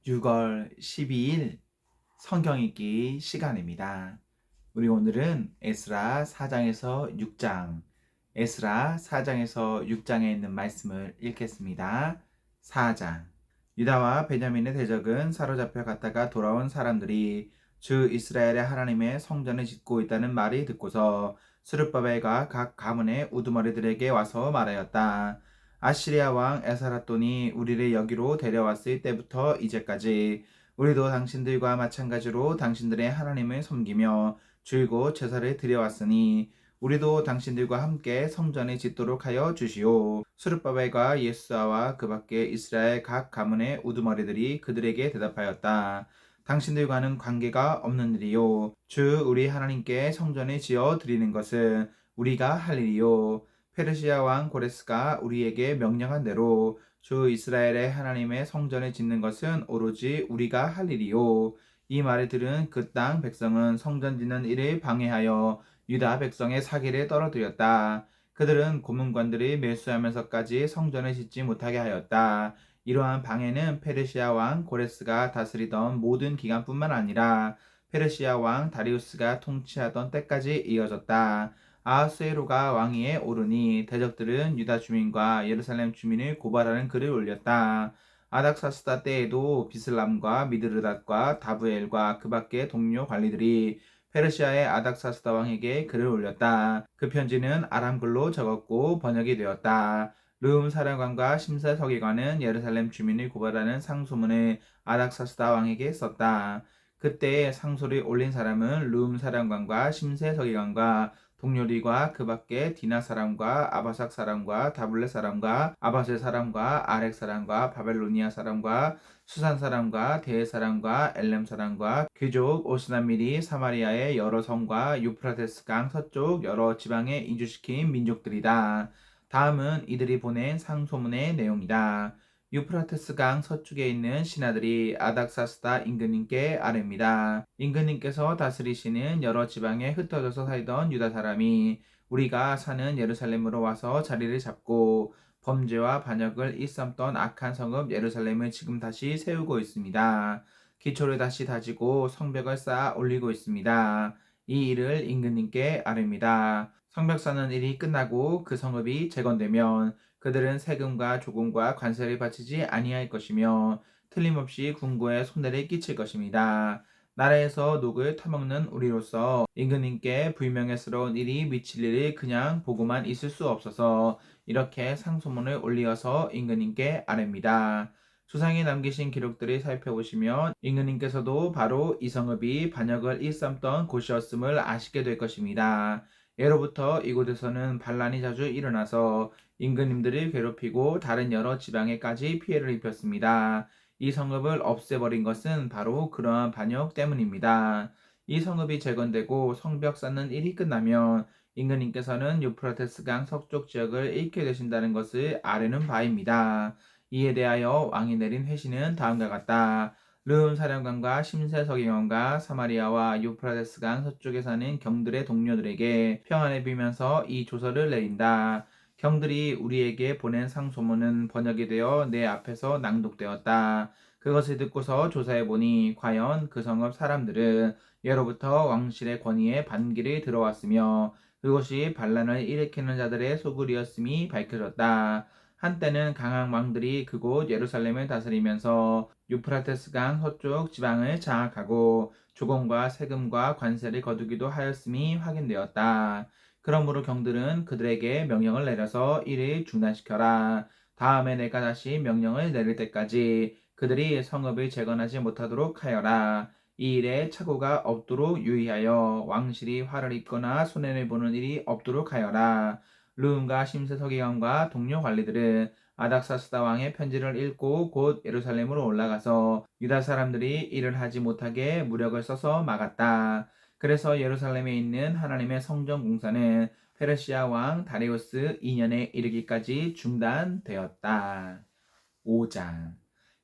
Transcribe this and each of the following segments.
6월 12일 성경 읽기 시간입니다. 우리 오늘은 에스라 4장에서 6장, 에스라 4장에서 6장에 있는 말씀을 읽겠습니다. 4장. 유다와 베냐민의 대적은 사로잡혀 갔다가 돌아온 사람들이 주 이스라엘의 하나님의 성전을 짓고 있다는 말이 듣고서 스룹바벨과 각 가문의 우두머리들에게 와서 말하였다. 아시리아 왕 에사라돈이 우리를 여기로 데려왔을 때부터 이제까지 우리도 당신들과 마찬가지로 당신들의 하나님을 섬기며 줄곧 제사를 드려왔으니 우리도 당신들과 함께 성전을 짓도록 하여 주시오. 스룹바벨과 예수아와 그 밖에 이스라엘 각 가문의 우두머리들이 그들에게 대답하였다. 당신들과는 관계가 없는 일이요. 주 우리 하나님께 성전을 지어 드리는 것은 우리가 할 일이요. 페르시아 왕 고레스가 우리에게 명령한 대로 주 이스라엘의 하나님의 성전을 짓는 것은 오로지 우리가 할 일이요. 이 말을 들은 그 땅 백성은 성전 짓는 일을 방해하여 유다 백성의 사기를 떨어뜨렸다. 그들은 고문관들이 매수하면서까지 성전을 짓지 못하게 하였다. 이러한 방해는 페르시아 왕 고레스가 다스리던 모든 기간뿐만 아니라 페르시아 왕 다리우스가 통치하던 때까지 이어졌다. 아하스웨로가 왕위에 오르니 대적들은 유다 주민과 예루살렘 주민을 고발하는 글을 올렸다. 아닥사스다 때에도 비슬람과 미드르닷과 다브엘과 그 밖의 동료 관리들이 페르시아의 아닥사스다 왕에게 글을 올렸다. 그 편지는 아람글로 적었고 번역이 되었다. 르움 사령관과 심사 서기관은 예루살렘 주민을 고발하는 상소문을 아닥사스다 왕에게 썼다. 그때 상소를 올린 사람은 르움 사령관과 심세 서기관과 동료들과 그 밖에 디나 사람과 아바삭 사람과 다블레 사람과 아바셀 사람과 아렉 사람과 바벨로니아 사람과 수산 사람과 데에 사람과 엘렘 사람과 귀족 오스나밀이 사마리아의 여러 성과 유프라테스 강 서쪽 여러 지방에 이주시킨 민족들이다. 다음은 이들이 보낸 상소문의 내용이다. 유프라테스 강 서쪽에 있는 신하들이 아닥사스다 임금님께 아뢰입니다. 임금님께서 다스리시는 여러 지방에 흩어져서 살던 유다 사람이 우리가 사는 예루살렘으로 와서 자리를 잡고 범죄와 반역을 일삼던 악한 성읍 예루살렘을 지금 다시 세우고 있습니다. 기초를 다시 다지고 성벽을 쌓아 올리고 있습니다. 이 일을 임금님께 아뢰입니다. 성벽 쌓는 일이 끝나고 그 성읍이 재건되면 그들은 세금과 조공과 관세를 바치지 아니할 것이며 틀림없이 궁고에 손해를 끼칠 것입니다. 나라에서 녹을 타먹는 우리로서 임금님께 불명예스러운 일이 미칠 일을 그냥 보고만 있을 수 없어서 이렇게 상소문을 올리어서 임금님께 아뢰입니다. 수상이 남기신 기록들을 살펴보시면 임금님께서도 바로 이 성읍이 반역을 일삼던 곳이었음을 아시게 될 것입니다. 예로부터 이곳에서는 반란이 자주 일어나서 임금님들을 괴롭히고 다른 여러 지방에까지 피해를 입혔습니다. 이 성읍을 없애버린 것은 바로 그러한 반역 때문입니다. 이 성읍이 재건되고 성벽 쌓는 일이 끝나면 임금님께서는 유프라테스 강 서쪽 지역을 잃게 되신다는 것을 아뢰는 바입니다. 이에 대하여 왕이 내린 회신은 다음과 같다. 르움 사령관과 심세 서기관과 사마리아와 유프라테스 강 서쪽에 사는 경들의 동료들에게 평안을 빌면서 이 조서를 내린다. 경들이 우리에게 보낸 상소문은 번역이 되어 내 앞에서 낭독되었다. 그것을 듣고서 조사해보니 과연 그 성읍 사람들은 예로부터 왕실의 권위에 반기를 들어왔으며 그것이 반란을 일으키는 자들의 소굴이었음이 밝혀졌다. 한때는 강한 왕들이 그곳 예루살렘을 다스리면서 유프라테스 강 서쪽 지방을 장악하고 조공과 세금과 관세를 거두기도 하였음이 확인되었다. 그러므로 경들은 그들에게 명령을 내려서 이를 중단시켜라. 다음에 내가 다시 명령을 내릴 때까지 그들이 성읍을 재건하지 못하도록 하여라. 이 일에 착오가 없도록 유의하여 왕실이 화를 입거나 손해를 보는 일이 없도록 하여라. 르움과 심세 서기관과 동료 관리들은 아닥사스다 왕의 편지를 읽고 곧 예루살렘으로 올라가서 유다 사람들이 일을 하지 못하게 무력을 써서 막았다. 그래서 예루살렘에 있는 하나님의 성전 공사는 페르시아 왕 다리우스 2년에 이르기까지 중단되었다. 5장.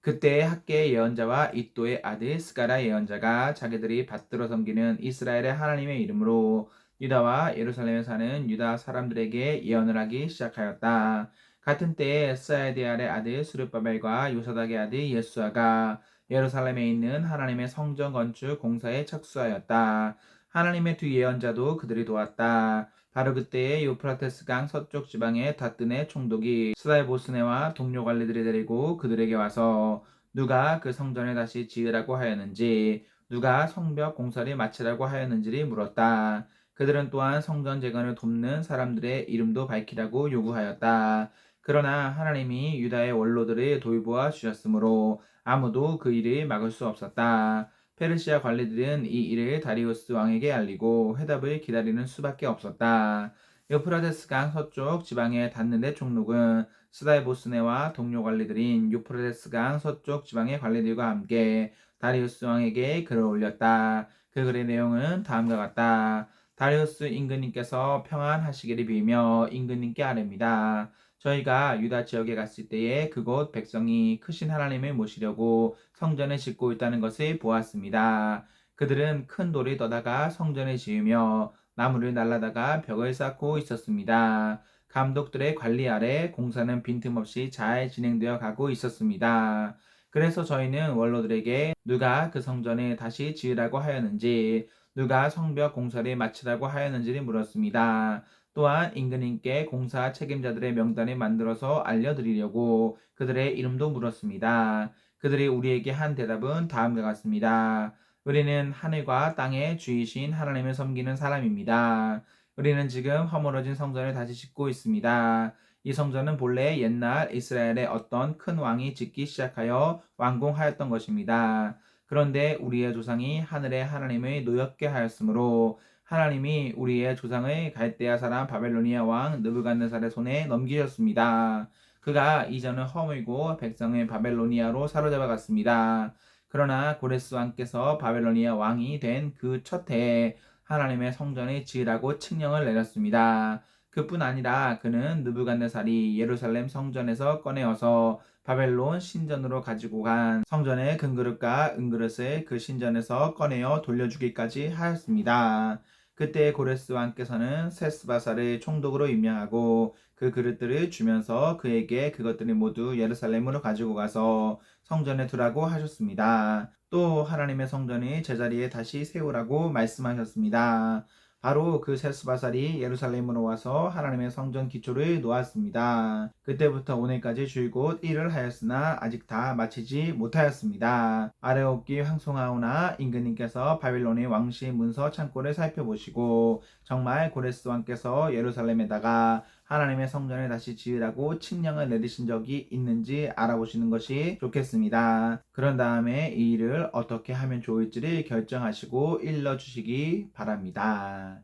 그때 학계 예언자와 이또의 아들 스가랴 예언자가 자기들이 받들어 섬기는 이스라엘의 하나님의 이름으로 유다와 예루살렘에 사는 유다 사람들에게 예언을 하기 시작하였다. 같은 때에 스아디엘의 아들 스룹바벨과 요사닥의 아들 예수아가 예루살렘에 있는 하나님의 성전 건축 공사에 착수하였다. 하나님의 두 예언자도 그들이 도왔다. 바로 그때에 유프라테스 강 서쪽 지방의 다뜨네 총독이 스다에보스네와 동료 관리들이 데리고 그들에게 와서 누가 그 성전을 다시 지으라고 하였는지, 누가 성벽 공사를 마치라고 하였는지를 물었다. 그들은 또한 성전 재건을 돕는 사람들의 이름도 밝히라고 요구하였다. 그러나 하나님이 유다의 원로들을 돌보아 주셨으므로 아무도 그 일을 막을 수 없었다. 페르시아 관리들은 이 일을 다리우스 왕에게 알리고 회답을 기다리는 수밖에 없었다. 유프라테스 강 서쪽 지방에 닿는 총독은 스다에보스네와 동료 관리들인 유프라테스 강 서쪽 지방의 관리들과 함께 다리우스 왕에게 글을 올렸다. 그 글의 내용은 다음과 같다. 다리우스 임금님께서 평안하시기를 빌며 임금님께 아뢰입니다. 저희가 유다 지역에 갔을 때에 그곳 백성이 크신 하나님을 모시려고 성전을 짓고 있다는 것을 보았습니다. 그들은 큰 돌을 떠다가 성전을 지으며 나무를 날라다가 벽을 쌓고 있었습니다. 감독들의 관리 아래 공사는 빈틈없이 잘 진행되어 가고 있었습니다. 그래서 저희는 원로들에게 누가 그 성전을 다시 지으라고 하였는지, 누가 성벽 공사를 마치라고 하였는지를 물었습니다. 또한 임금님께 공사 책임자들의 명단을 만들어서 알려드리려고 그들의 이름도 물었습니다. 그들이 우리에게 한 대답은 다음과 같습니다. 우리는 하늘과 땅의 주이신 하나님을 섬기는 사람입니다. 우리는 지금 허물어진 성전을 다시 짓고 있습니다. 이 성전은 본래 옛날 이스라엘의 어떤 큰 왕이 짓기 시작하여 완공하였던 것입니다. 그런데 우리의 조상이 하늘의 하나님을 노엽게 하였으므로 하나님이 우리의 조상의 갈대아 사람 바벨로니아 왕 느부갓네살의 손에 넘기셨습니다. 그가 이전을 허물고 백성을 바벨로니아로 사로잡아 갔습니다. 그러나 고레스 왕께서 바벨로니아 왕이 된 그 첫 해에 하나님의 성전을 지으라고 칙령을 내렸습니다. 그뿐 아니라 그는 느부갓네살이 예루살렘 성전에서 꺼내어서 바벨론 신전으로 가지고 간 성전의 금그릇과 은그릇을 그 신전에서 꺼내어 돌려주기까지 하였습니다. 그때 고레스 왕께서는 세스바사를 총독으로 임명하고 그 그릇들을 주면서 그에게 그것들을 모두 예루살렘으로 가지고 가서 성전에 두라고 하셨습니다. 또 하나님의 성전이 제자리에 다시 세우라고 말씀하셨습니다. 바로 그 세스바살이 예루살렘으로 와서 하나님의 성전 기초를 놓았습니다. 그때부터 오늘까지 줄곧 일을 하였으나 아직 다 마치지 못하였습니다. 아레오키 황송하오나 임금님께서 바빌론의 왕실 문서 창고를 살펴보시고 정말 고레스 왕께서 예루살렘에다가 하나님의 성전을 다시 지으라고 칙령을 내리신 적이 있는지 알아보시는 것이 좋겠습니다. 그런 다음에 이 일을 어떻게 하면 좋을지를 결정하시고 일러주시기 바랍니다.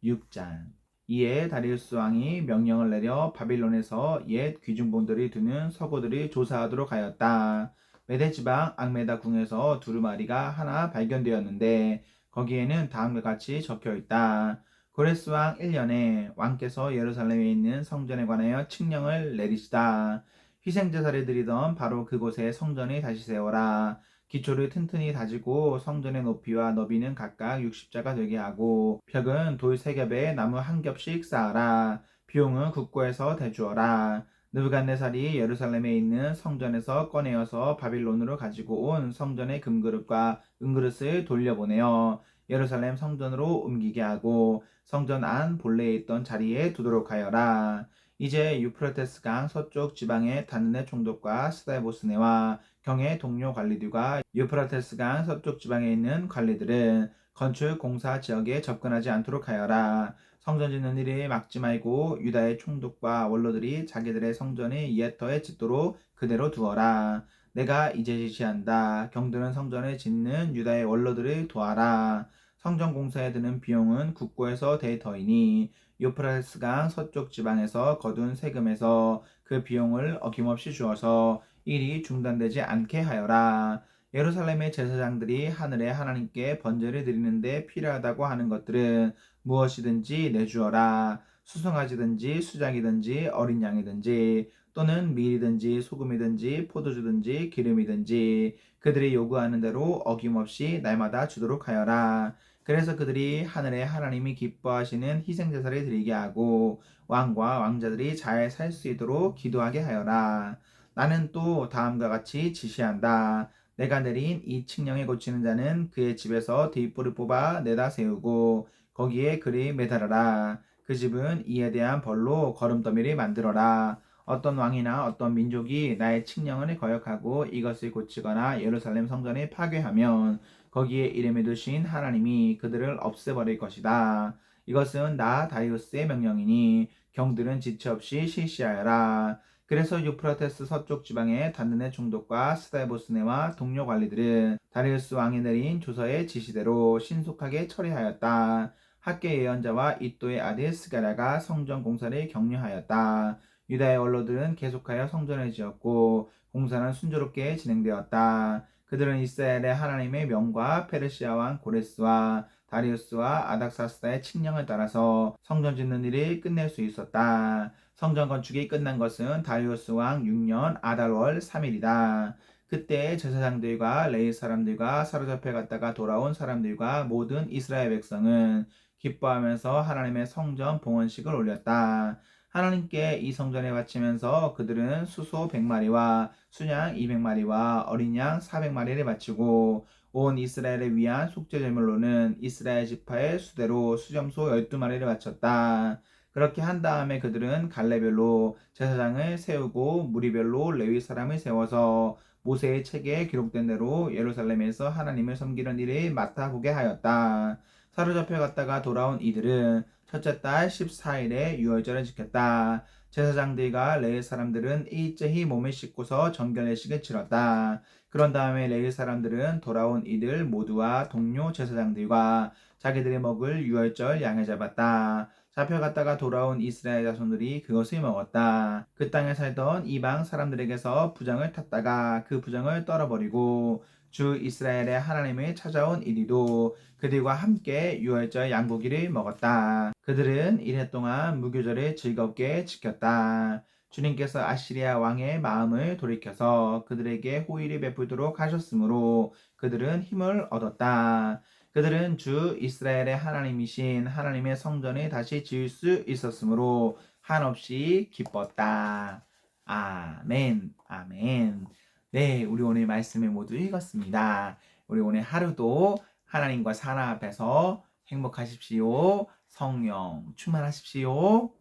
6장. 이에 다리우스 왕이 명령을 내려 바빌론에서 옛 귀중본들이 두는 서고들을 조사하도록 하였다. 메대 지방 앙메다 궁에서 두루마리가 하나 발견되었는데 거기에는 다음과 같이 적혀 있다. 고레스 왕 1년에 왕께서 예루살렘에 있는 성전에 관하여 칙령을 내리시다. 희생제사를 드리던 바로 그곳에 성전이 다시 세워라. 기초를 튼튼히 다지고 성전의 높이와 너비는 각각 60자가 되게 하고 벽은 돌 3겹에 나무 1겹씩 쌓아라. 비용은 국고에서 대주어라. 느부갓네살이 예루살렘에 있는 성전에서 꺼내어서 바빌론으로 가지고 온 성전의 금그릇과 은그릇을 돌려보내어 예루살렘 성전으로 옮기게 하고 성전 안 본래에 있던 자리에 두도록 하여라. 이제 유프라테스 강 서쪽 지방의 다느네 총독과 스다에보스네와 경의 동료 관리들과 유프라테스 강 서쪽 지방에 있는 관리들은 건축 공사 지역에 접근하지 않도록 하여라. 성전 짓는 일을 막지 말고 유다의 총독과 원로들이 자기들의 성전을 옛터에 짓도록 그대로 두어라. 내가 이제 지시한다. 경들은 성전을 짓는 유다의 원로들을 도와라. 성전 공사에 드는 비용은 국고에서 대터이니 유프라테스 강 서쪽 지방에서 거둔 세금에서 그 비용을 어김없이 주어서 일이 중단되지 않게 하여라. 예루살렘의 제사장들이 하늘의 하나님께 번제를 드리는데 필요하다고 하는 것들은 무엇이든지 내주어라. 수송아지든지 수작이든지 어린 양이든지 또는 밀이든지 소금이든지 포도주든지 기름이든지 그들이 요구하는 대로 어김없이 날마다 주도록 하여라. 그래서 그들이 하늘의 하나님이 기뻐하시는 희생제사를 드리게 하고 왕과 왕자들이 잘 살 수 있도록 기도하게 하여라. 나는 또 다음과 같이 지시한다. 내가 내린 이 칙령에 고치는 자는 그의 집에서 뒷불을 뽑아 내다 세우고 거기에 그리 매달아라. 그 집은 이에 대한 벌로 거름더미를 만들어라. 어떤 왕이나 어떤 민족이 나의 칙령을 거역하고 이것을 고치거나 예루살렘 성전을 파괴하면 거기에 이름을 두신 하나님이 그들을 없애버릴 것이다. 이것은 나 다리우스의 명령이니 경들은 지체 없이 실시하여라. 그래서 유프라테스 서쪽 지방의 단든의 총독과 스데보스네와 동료 관리들은 다리우스 왕이 내린 조서의 지시대로 신속하게 처리하였다. 학계 예언자와 이또의 아들 스가랴가 성전 공사를 격려하였다. 유다의 원로들은 계속하여 성전을 지었고 공사는 순조롭게 진행되었다. 그들은 이스라엘의 하나님의 명과 페르시아 왕 고레스와 다리우스와 아닥사스다의 칙령을 따라서 성전 짓는 일을 끝낼 수 있었다. 성전 건축이 끝난 것은 다리우스 왕 6년 아달월 3일이다. 그때 제사장들과 레위 사람들과 사로잡혀 갔다가 돌아온 사람들과 모든 이스라엘 백성은 기뻐하면서 하나님의 성전 봉헌식을 올렸다. 하나님께 이 성전에 바치면서 그들은 수소 100마리와 순양 200마리와 어린 양 400마리를 바치고 온 이스라엘을 위한 속죄제물로는 이스라엘 지파의 수대로 수점소 12마리를 바쳤다. 그렇게 한 다음에 그들은 갈래별로 제사장을 세우고 무리별로 레위 사람을 세워서 모세의 책에 기록된 대로 예루살렘에서 하나님을 섬기는 일을 맡아보게 하였다. 사로잡혀 갔다가 돌아온 이들은 첫째 달 14일에 유월절을 지켰다. 제사장들과 레위 사람들은 일제히 몸을 씻고서 정결례식을 치렀다. 그런 다음에 레위 사람들은 돌아온 이들 모두와 동료 제사장들과 자기들이 먹을 유월절 양을 잡았다. 잡혀갔다가 돌아온 이스라엘 자손들이 그것을 먹었다. 그 땅에 살던 이방 사람들에게서 부정을 탔다가 그 부정을 떨어버리고 주 이스라엘의 하나님을 찾아온 이리도 그들과 함께 유월절 양고기를 먹었다. 그들은 이래 동안 무교절을 즐겁게 지켰다. 주님께서 아시리아 왕의 마음을 돌이켜서 그들에게 호의를 베풀도록 하셨으므로 그들은 힘을 얻었다. 그들은 주 이스라엘의 하나님이신 하나님의 성전을 다시 지을 수 있었으므로 한없이 기뻤다. 아멘, 아멘. 네, 우리 오늘 말씀을 모두 읽었습니다. 우리 오늘 하루도 하나님과 사랑 앞에서 행복하십시오. 성령 충만하십시오.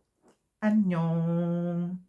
안녕.